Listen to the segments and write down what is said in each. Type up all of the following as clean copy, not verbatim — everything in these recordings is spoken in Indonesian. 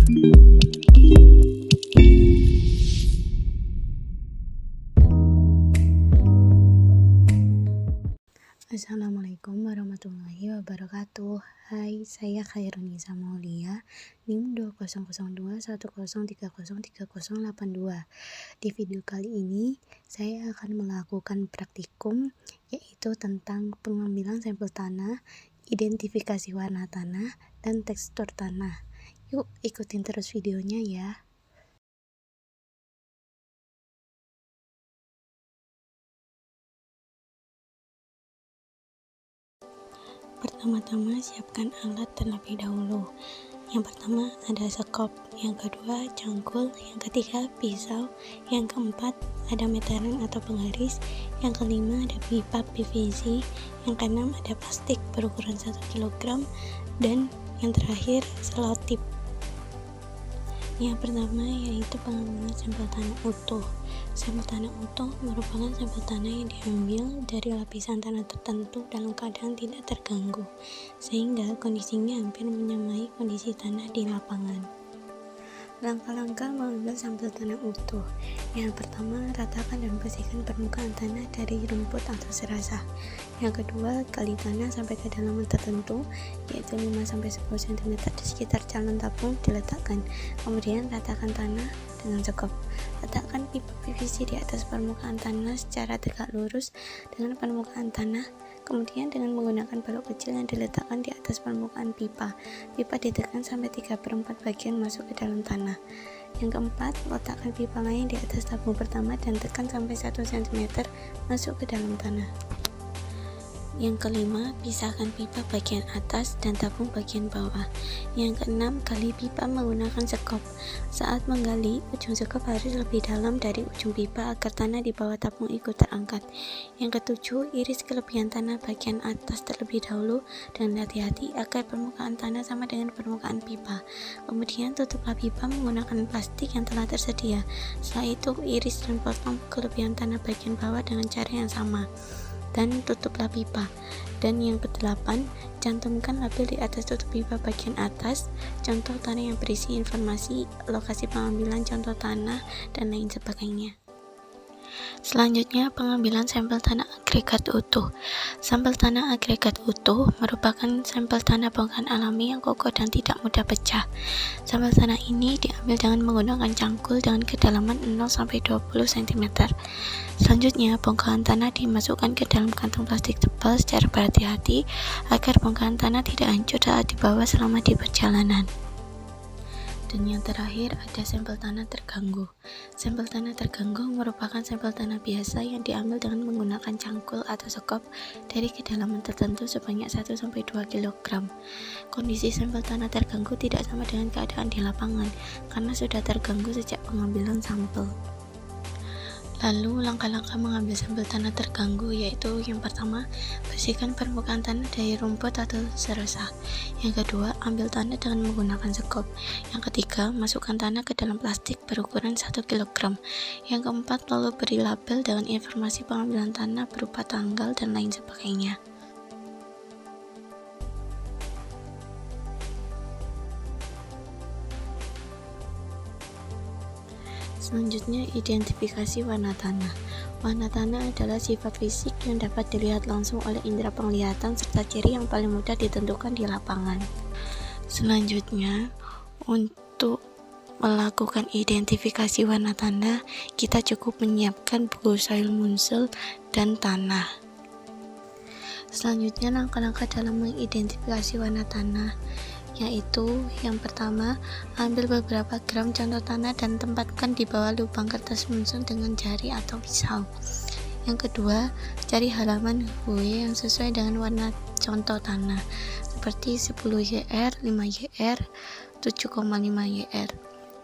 Assalamualaikum warahmatullahi wabarakatuh. Hai, saya Khairunisa Maulia, NIM 20021030303082. Di video kali ini, saya akan melakukan praktikum, yaitu tentang pengambilan sampel tanah, identifikasi warna tanah, dan tekstur tanah. Yuk, ikutin terus videonya ya. Pertama-tama siapkan alat terlebih dahulu. Yang pertama ada sekop, yang kedua cangkul, yang ketiga pisau, yang keempat ada meteran atau penggaris, yang kelima ada pipa PVC, yang keenam ada plastik berukuran 1 kg, dan yang terakhir selotip. Yang pertama yaitu pengambilan sampel tanah utuh. Sampel tanah utuh merupakan sampel tanah yang diambil dari lapisan tanah tertentu dalam keadaan tidak terganggu, sehingga kondisinya hampir menyamai kondisi tanah di lapangan. Langkah-langkah mengambil sampel tanah utuh. Yang pertama, ratakan dan bersihkan permukaan tanah dari rumput atau serasah. Yang kedua, gali tanah sampai kedalaman tertentu, yaitu 5-10 cm di sekitar calon tabung diletakkan. Kemudian ratakan tanah dengan sekop. Letakkan pipa PVC di atas permukaan tanah secara tegak lurus dengan permukaan tanah. Kemudian dengan menggunakan balok kecil yang diletakkan di atas permukaan pipa. Pipa ditekan sampai 3/4 bagian masuk ke dalam tanah. Yang keempat, letakkan pipa lain di atas tabung pertama dan tekan sampai 1 cm masuk ke dalam tanah. Yang kelima, pisahkan pipa bagian atas dan tabung bagian bawah. Yang keenam, gali pipa menggunakan sekop. Saat menggali, ujung sekop harus lebih dalam dari ujung pipa agar tanah di bawah tabung ikut terangkat. Yang ketujuh, iris kelebihan tanah bagian atas terlebih dahulu dengan hati-hati agar permukaan tanah sama dengan permukaan pipa. Kemudian tutuplah pipa menggunakan plastik yang telah tersedia. Setelah itu, iris dan potong kelebihan tanah bagian bawah dengan cara yang sama, dan tutuplah pipa. Dan yang kedelapan, cantumkan label di atas tutup pipa bagian atas, contoh tanah yang berisi informasi lokasi pengambilan contoh tanah, dan lain sebagainya. Selanjutnya, pengambilan sampel tanah agregat utuh. Sampel tanah agregat utuh merupakan sampel tanah bongkahan alami yang kokoh dan tidak mudah pecah. Sampel tanah ini diambil dengan menggunakan cangkul dengan kedalaman 0-20 cm. Selanjutnya, bongkahan tanah dimasukkan ke dalam kantong plastik tebal secara berhati-hati agar bongkahan tanah tidak hancur saat dibawa selama di perjalanan. Dan yang terakhir ada sampel tanah terganggu. Sampel tanah terganggu merupakan sampel tanah biasa yang diambil dengan menggunakan cangkul atau sekop dari kedalaman tertentu sebanyak 1-2 kg. Kondisi sampel tanah terganggu tidak sama dengan keadaan di lapangan karena sudah terganggu sejak pengambilan sampel. Lalu langkah-langkah mengambil sampel tanah terganggu yaitu yang pertama, bersihkan permukaan tanah dari rumput atau serasah. Yang kedua, ambil tanah dengan menggunakan sekop. Yang ketiga, masukkan tanah ke dalam plastik berukuran 1 kg. Yang keempat, lalu beri label dengan informasi pengambilan tanah berupa tanggal dan lain sebagainya. Selanjutnya, identifikasi warna tanah. Warna tanah adalah sifat fisik yang dapat dilihat langsung oleh indera penglihatan serta ciri yang paling mudah ditentukan di lapangan. Selanjutnya, untuk melakukan identifikasi warna tanah, kita cukup menyiapkan buku soil muncul dan tanah. Selanjutnya, langkah-langkah dalam mengidentifikasi warna tanah, yaitu yang pertama, ambil beberapa gram contoh tanah dan tempatkan di bawah lubang kertas muncul dengan jari atau pisau. Yang kedua, cari halaman hue yang sesuai dengan warna contoh tanah, seperti 10 YR, 5 YR, 7,5 YR,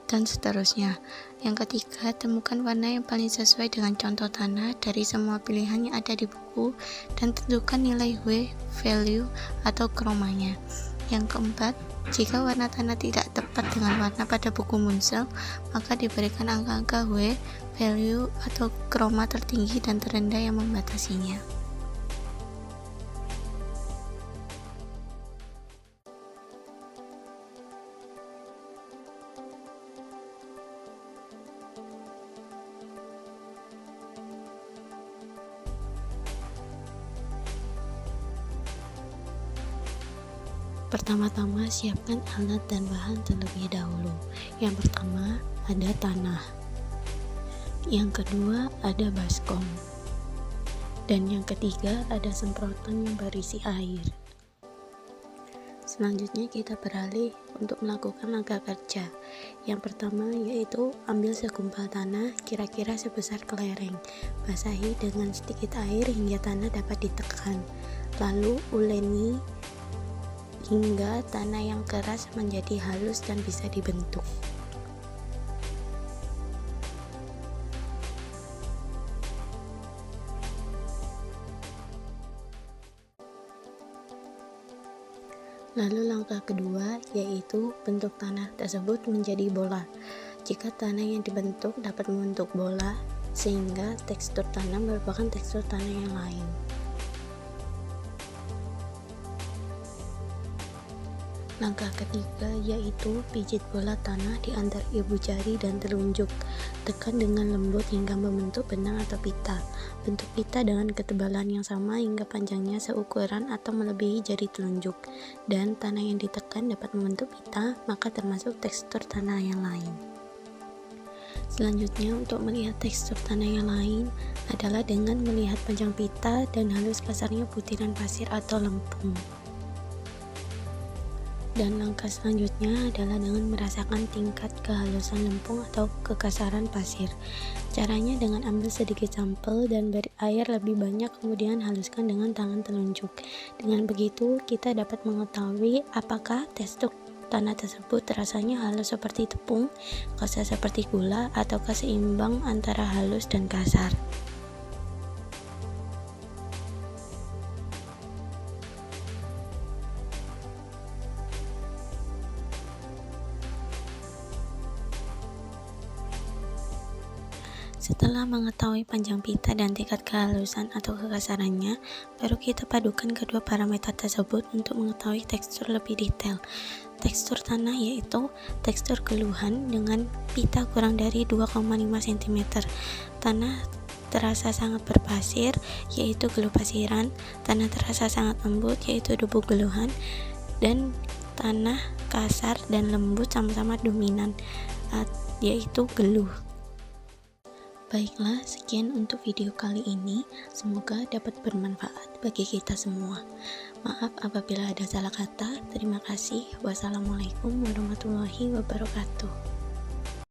dan seterusnya. Yang ketiga, temukan warna yang paling sesuai dengan contoh tanah dari semua pilihan yang ada di buku dan tentukan nilai hue, value, atau kromanya. Yang keempat, jika warna tanah tidak tepat dengan warna pada buku muncul, maka diberikan angka-angka hue, value, atau kroma tertinggi dan terendah yang membatasinya. Pertama-tama siapkan alat dan bahan terlebih dahulu. Yang pertama ada tanah, yang kedua ada baskom, dan yang ketiga ada semprotan yang berisi air. Selanjutnya kita beralih untuk melakukan langkah kerja. Yang pertama yaitu ambil segumpal tanah kira-kira sebesar kelereng, basahi dengan sedikit air hingga tanah dapat ditekan, lalu uleni hingga tanah yang keras menjadi halus dan bisa dibentuk. Lalu langkah kedua yaitu bentuk tanah tersebut menjadi bola. Jika tanah yang dibentuk dapat membentuk bola, sehingga tekstur tanah merupakan tekstur tanah yang lain. Langkah ketiga yaitu pijit bola tanah di antara ibu jari dan telunjuk. Tekan dengan lembut hingga membentuk benang atau pita. Bentuk pita dengan ketebalan yang sama hingga panjangnya seukuran atau melebihi jari telunjuk. Dan tanah yang ditekan dapat membentuk pita, maka termasuk tekstur tanah yang lain. Selanjutnya, untuk melihat tekstur tanah yang lain adalah dengan melihat panjang pita dan halus kasarnya butiran pasir atau lempung. Dan langkah selanjutnya adalah dengan merasakan tingkat kehalusan lempung atau kekasaran pasir. Caranya dengan ambil sedikit sampel dan beri air lebih banyak, kemudian haluskan dengan tangan telunjuk. Dengan begitu kita dapat mengetahui apakah tekstur tanah tersebut rasanya halus seperti tepung, kasar seperti gula, ataukah seimbang antara halus dan kasar. Setelah mengetahui panjang pita dan tingkat kehalusan atau kekasarannya, baru kita padukan kedua parameter tersebut untuk mengetahui tekstur lebih detail. Tekstur tanah yaitu tekstur geluhan dengan pita kurang dari 2,5 cm. Tanah terasa sangat berpasir yaitu geluh pasiran, tanah terasa sangat lembut yaitu debu geluhan, dan tanah kasar dan lembut sama-sama dominan yaitu geluh. Baiklah, sekian untuk video kali ini. Semoga dapat bermanfaat bagi kita semua. Maaf apabila ada salah kata. Terima kasih. Wassalamualaikum warahmatullahi wabarakatuh.